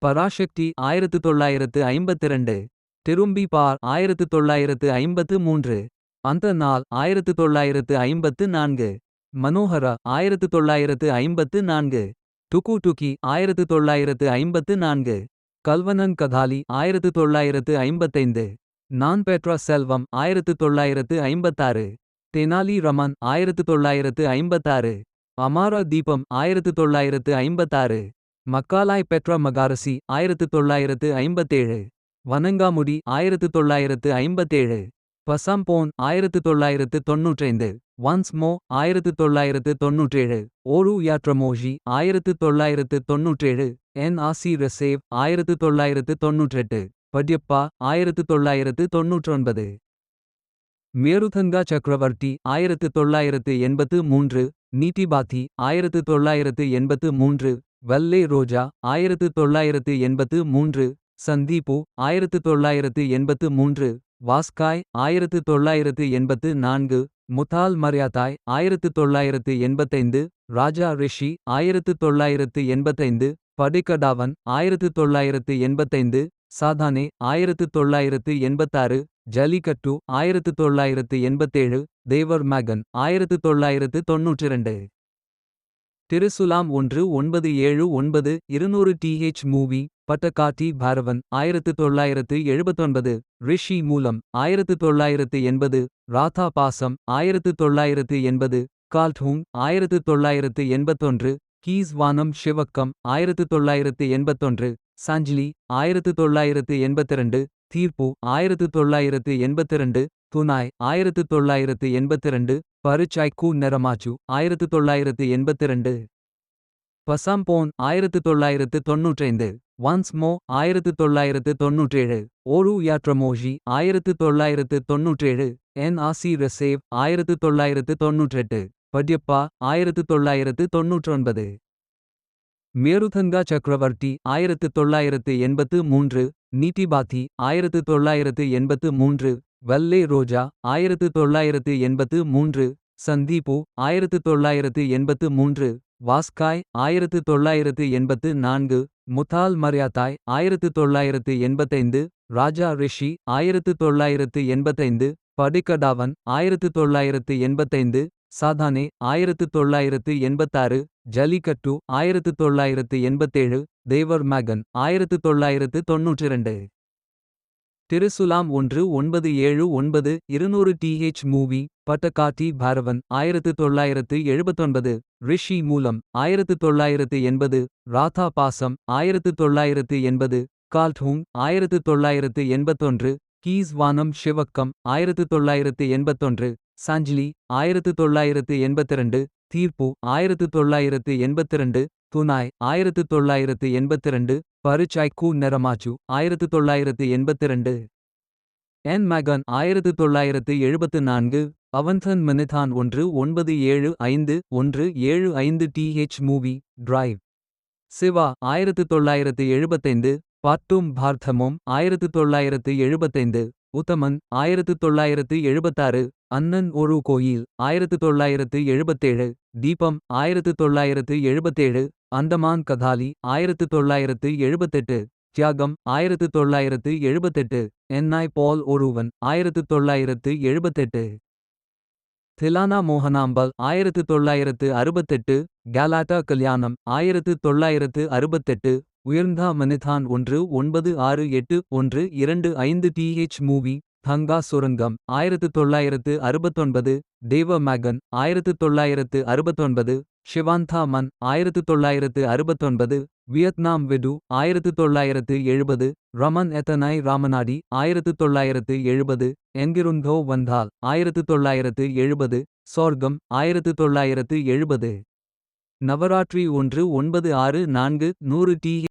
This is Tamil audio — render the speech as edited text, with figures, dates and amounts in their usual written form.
பராசக்தி 1952. திரும்பி பார் 1953. அந்த நாள் 1954. மனோஹரா 1954. டுகு டுகி 1954. கல்வனன் கதாலி 1955. நான் பெற்ற செல்வம் 1956. தெனாலி ரமன் 1956. அமார தீபம் 1956. மக்காலாய் பெற்ற மகாரசி 1957. வணங்காமுடி 1957. பசம்போன் 1995. ஒன்ஸ் மோ 1997. ஓரு யாத்ரமோஜி 1997. என் ஆசி ரசேவ் 1998. பட்யப்பா 1999. மேருதங்கா சக்கரவர்த்தி 1983. நீதிபாத்தி 1983. வல்லே ரோஜா 1983. சந்தீபு 1983. வாஸ்காய் 1984. முதால் மர்யாதாய் 1985. ராஜா ரிஷி 1985. படைக்கடாவன் 1985. சாதானே 1986. ஜல்லிக்கட்டு 1987. தேவர் மகன் 1992. திருசுலாம் 1979. 200 th மூவி. பட்டகாட்டி பைரவன் 1979. ரிஷி மூலம் 1980. ராதா பாசம் 1980. கால்டூங் 1981. கீஸ் வானம் சிவக்கம் 1981. சஞ்சிலி 1982. தீர்ப்பு 1982. துனாய் 1982. பரிச்சாய்க்கு நெரமாச்சு 1982. பசம்போன் 1995. ஒன்ஸ் மோ 1997. ஓரு யாத்ரமோஜி 1997. என் ஆசி ரசேவ் 1998. பட்யப்பா 1999. மேருதங்கா சக்கரவர்த்தி 1983. நீதிபாத்தி 1983. வல்லே ரோஜா 1983. சந்தீபு 1983. வாஸ்காய் 1984. முதால் மர்யாதாய் 1985. ராஜா ரிஷி 1985. படைக்கடாவன் 1985. சாதானே 1986. ஜல்லிக்கட்டு 1987. தேவர் மகன் 1992. திருசுலாம் 1979. 200 th மூவி. பட்டகாட்டி பைரவன் 1979. ரிஷி மூலம் 1980. ராதா பாசம் 1980. கால்டூங் 1981. கீஸ் வானம் சிவக்கம் 1981. சஞ்சிலி 1982. தீர்ப்பு 1982. துனாய் 1982. பரிச்சாய்க்கு நெரமாச்சு 1982. என் மகன் 1974. அவன்தன் மனிதான் 1975. 175 th மூவி. டிரைவ். சிவா 1975. பாட்டும் பார்த்தமும் 1975. உத்தமன் 1976. அண்ணன் ஒரு கோயில் 1977. தீபம் 1977. அந்தமான் கதாலி 1978. தியாகம் 1978. என்னாய் போல் ஒருவன் 1978. திலானா மோகனாம்பல் 1968. கேலாட்டா கல்யாணம் 1968. உயர்ந்தா மனிதான் 1968. 125 th மூவி. தங்கா சுரங்கம் 1969. தேவ மகன் 1969. ஷிவாந்தா மன் 1969. வியட்நாம் விடு 1970. ரமன் எத்தனாய் ராமநாடி 1970. எங்கிருந்தோ வந்தால் 1970. சொர்க்கம் 1970. நவராத்திரி 1964. 100 th